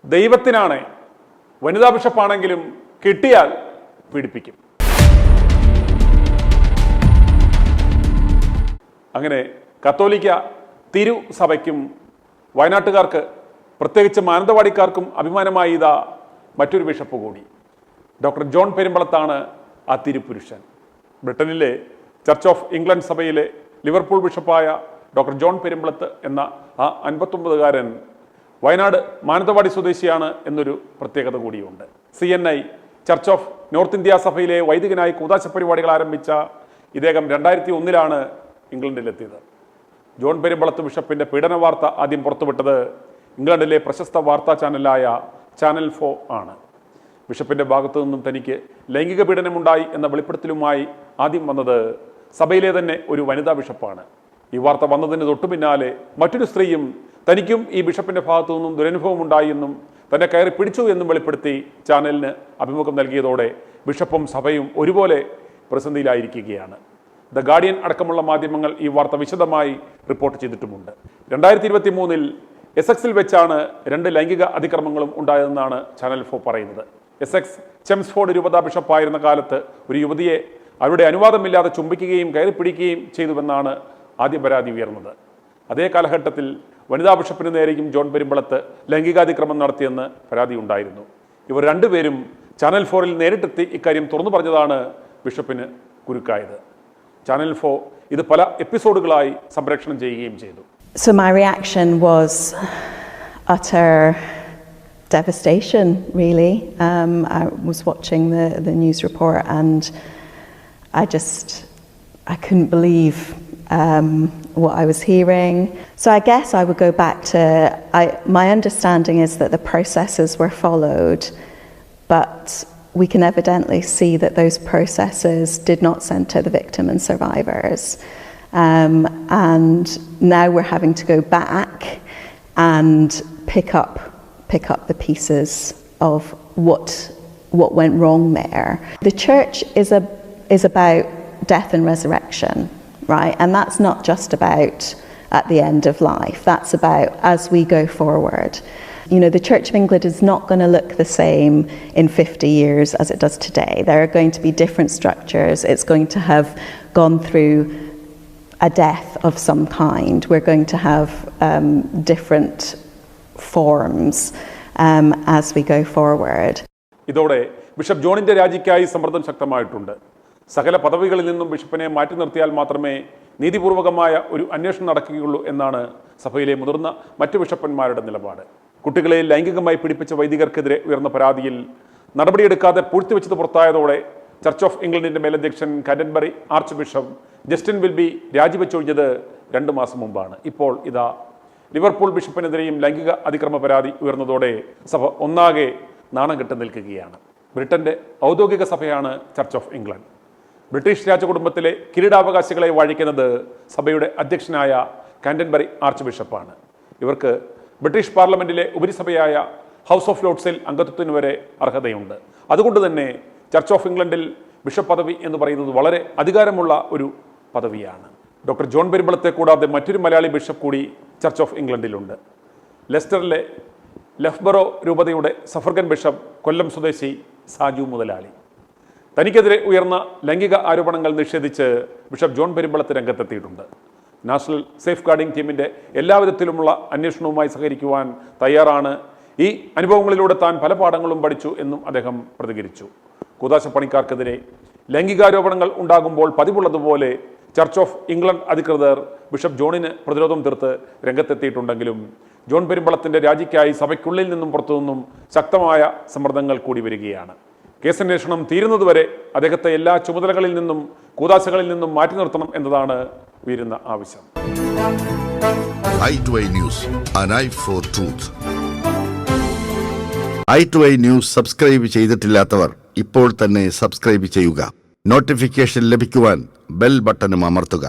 ദൈവത്തിനാണ് വനിതാ ബിഷപ്പാണെങ്കിലും കിട്ടിയാൽ പീഡിപ്പിക്കും. അങ്ങനെ കത്തോലിക്ക തിരുസഭയ്ക്കും വയനാട്ടുകാർക്ക് പ്രത്യേകിച്ച് മാനന്തവാടിക്കാർക്കും അഭിമാനമായി ഇതാ മറ്റൊരു ബിഷപ്പ് കൂടി. ഡോക്ടർ ജോൺ പെരുമ്പളത്താണ് ആ തിരുപുരുഷൻ. ബ്രിട്ടനിലെ ചർച്ച് ഓഫ് ഇംഗ്ലണ്ട് സഭയിലെ ലിവർപൂൾ ബിഷപ്പായ ഡോക്ടർ ജോൺ പെരുമ്പളത്ത് എന്ന ആ 59കാരൻ വയനാട് മാനന്തവാടി സ്വദേശിയാണ് എന്നൊരു പ്രത്യേകത കൂടിയുണ്ട്. CNI church of north India സഭയിലെ വൈദികനായി കൂതാശ പരിപാടികൾ ആരംഭിച്ച ഇദ്ദേഹം 2001 ഇംഗ്ലണ്ടിലെത്തിയത്. ജോൺ പെരുമ്പളത്ത് ബിഷപ്പിന്റെ പീഡന വാർത്ത ആദ്യം പുറത്തുവിട്ടത് ഇംഗ്ലണ്ടിലെ പ്രശസ്ത വാർത്താ ചാനലായ ചാനൽ 4 ആണ്. ബിഷപ്പിന്റെ ഭാഗത്തു നിന്നും തനിക്ക് ലൈംഗിക പീഡനമുണ്ടായി എന്ന വെളിപ്പെടുത്തലുമായി ആദ്യം വന്നത് സഭയിലെ തന്നെ ഒരു വനിതാ ബിഷപ്പാണ്. ഈ വാർത്ത വന്നതിന് തൊട്ടു പിന്നാലെ മറ്റൊരു സ്ത്രീയും തനിക്കും ഈ ബിഷപ്പിന്റെ ഭാഗത്തു നിന്നും ദുരനുഭവം ഉണ്ടായി എന്നും തന്നെ കയറി പിടിച്ചു എന്നും വെളിപ്പെടുത്തി ചാനലിന് അഭിമുഖം നൽകിയതോടെ ബിഷപ്പും സഭയും ഒരുപോലെ പ്രതിസന്ധിയിലായിരിക്കുകയാണ്. ദ ഗാർഡിയൻ അടക്കമുള്ള മാധ്യമങ്ങൾ ഈ വാർത്ത വിശദമായി റിപ്പോർട്ട് ചെയ്തിട്ടുമുണ്ട്. 2023 എസെക്സിൽ വെച്ചാണ് 2 ലൈംഗിക അതിക്രമങ്ങളും ഉണ്ടായതെന്നാണ് ചാനൽ 4 പറയുന്നത്. എസെക്സ് ചെംസ്ഫോർഡ് രൂപതാ ബിഷപ്പായിരുന്ന കാലത്ത് ഒരു യുവതിയെ അവരുടെ അനുവാദമില്ലാതെ ചുംബിക്കുകയും കയറി പിടിക്കുകയും ചെയ്തുവെന്നാണ് ആദ്യ പരാതി ഉയർന്നത്. അതേ കാലഘട്ടത്തിൽ വനിതാ ബിഷപ്പിന് നേരെയും ജോൺ പെരുമ്പളത്ത് ലൈംഗികാതിക്രമം നടത്തിയെന്ന് പരാതി ഉണ്ടായിരുന്നു. ഇവർ രണ്ടുപേരും ചാനൽ 4 നേരിട്ടെത്തി ഇക്കാര്യം തുറന്നു പറഞ്ഞതാണ് ബിഷപ്പിന് കുരുക്കായത്. ചാനൽ 4 ഇത് പല എപ്പിസോഡുകളായി സംപ്രേഷണം ചെയ്യുകയും ചെയ്തു. So my reaction was utter devastation, really. I was watching the news report and I couldn't believe what I was hearing. So I guess I would go back to, my understanding is that the processes were followed, but we can evidently see that those processes did not centre the victim and survivors. And now we're having to go back and pick up the pieces of what went wrong there. The church is about death and resurrection, right? And that's not just about at the end of life. That's about as we go forward. You know, the Church of England is not going to look the same in 50 years as it does today. There are going to be different structures. It's going to have gone through a death of some kind. We're going to have different forms as we go forward. ഇതോടെ bishop ജോണിന്റെ രാജിക്കായി സമ്മർദ്ദം ശക്തമായിട്ടുണ്ട്. സകല പദവികളിൽ നിന്നും ബിഷപ്പിനെ മാറ്റി നിർത്തിയാൽ മാത്രമേ നീതിപൂർവകമായ ഒരു അന്വേഷണം നടക്കുകയുള്ളൂ എന്നാണ് സഭയിലെ മുതിർന്ന മറ്റു ബിഷപ്പന്മാരുടെ നിലപാട്. കുട്ടികളെ ലൈംഗികമായി പീഡിപ്പിച്ച വൈദികർക്കെതിരെ ഉയർന്ന പരാതിയിൽ നടപടിയെടുക്കാതെ പൂഴ്ത്തിവെച്ചത് പുറത്തായതോടെ ചർച്ച് ഓഫ് ഇംഗ്ലണ്ടിന്റെ മേലധ്യക്ഷൻ കാൻറ്റർബറി ആർച്ച് ബിഷപ്പ് ജസ്റ്റിൻ വിൽബി രാജിവെച്ചൊഴിഞ്ഞത് 2 മാസം മുമ്പാണ്. ഇപ്പോൾ ഇതാ ലിവർപൂൾ ബിഷപ്പിനെതിരെയും ലൈംഗിക അതിക്രമ പരാതി ഉയർന്നതോടെ സഭ ഒന്നാകെ നാണം കെട്ട് നിൽക്കുകയാണ്. ബ്രിട്ടന്റെ ഔദ്യോഗിക സഭയാണ് ചർച്ച് ഓഫ് ഇംഗ്ലണ്ട്. ബ്രിട്ടീഷ് രാജകുടുംബത്തിലെ കിരീടാവകാശികളെ വാഴിക്കുന്നത് സഭയുടെ അധ്യക്ഷനായ കാൻറ്റർബറി ആർച്ച് ബിഷപ്പാണ്. ഇവർക്ക് ബ്രിട്ടീഷ് പാർലമെന്റിലെ ഉപരിസഭയായ ഹൗസ് ഓഫ് ലോർഡ്സിൽ അംഗത്വത്തിന് വരെ അർഹതയുണ്ട്. അതുകൊണ്ട് തന്നെ ചർച്ച് ഓഫ് ഇംഗ്ലണ്ടിൽ ബിഷപ്പ് പദവി എന്ന് പറയുന്നത് വളരെ അധികാരമുള്ള ഒരു പദവിയാണ്. ഡോക്ടർ ജോൺ പെരുമ്പളത്തെ കൂടാതെ മറ്റൊരു മലയാളി ബിഷപ്പ് കൂടി ചർച്ച് ഓഫ് ഇംഗ്ലണ്ടിലുണ്ട്. ലെസ്റ്ററിലെ ലെഫ്ബറോ രൂപതയുടെ സഫർഗൻ ബിഷപ്പ് കൊല്ലം സ്വദേശി സാജു മുതലാളി. തനിക്കെതിരെ ഉയർന്ന ലൈംഗിക ആരോപണങ്ങൾ നിഷേധിച്ച് ബിഷപ്പ് ജോൺ പെരുമ്പളത്ത് രംഗത്തെത്തിയിട്ടുണ്ട്. നാഷണൽ സേഫ് ഗാർഡിംഗ് ടീമിൻ്റെ എല്ലാവിധത്തിലുമുള്ള അന്വേഷണവുമായി സഹകരിക്കുവാൻ തയ്യാറാണ്. ഈ അനുഭവങ്ങളിലൂടെ താൻ പല പാഠങ്ങളും പഠിച്ചു എന്നും അദ്ദേഹം പ്രതികരിച്ചു. കൂതാശ പണിക്കാർക്കെതിരെ ലൈംഗികാരോപണങ്ങൾ ഉണ്ടാകുമ്പോൾ പതിവുള്ളതുപോലെ ചർച്ച് ഓഫ് ഇംഗ്ലണ്ട് അധികൃതർ ബിഷപ്പ് ജോണിന് പ്രതിരോധം തീർത്ത് രംഗത്തെത്തിയിട്ടുണ്ടെങ്കിലും ജോൺ പെരുമ്പളത്തിൻ്റെ രാജിക്കായി സഭയ്ക്കുള്ളിൽ നിന്നും പുറത്തുനിന്നും ശക്തമായ സമ്മർദ്ദങ്ങൾ കൂടി വരികയാണ്. കേസന്വേഷണം തീരുന്നതുവരെ അദ്ദേഹത്തെ എല്ലാ ചുമതലകളിൽ നിന്നും കൂതാശകളിൽ നിന്നും മാറ്റി നിർത്തണം എന്നതാണ് ഉയരുന്ന ആവശ്യം. i2i News, an eye for truth. i2i News subscribe ചെയ്തിട്ടില്ലാത്തവർ ഇപ്പോൾ തന്നെ സബ്സ്ക്രൈബ് ചെയ്യുക. നോട്ടിഫിക്കേഷൻ ലഭിക്കുവാൻ ബെൽ ബട്ടണും അമർത്തുക.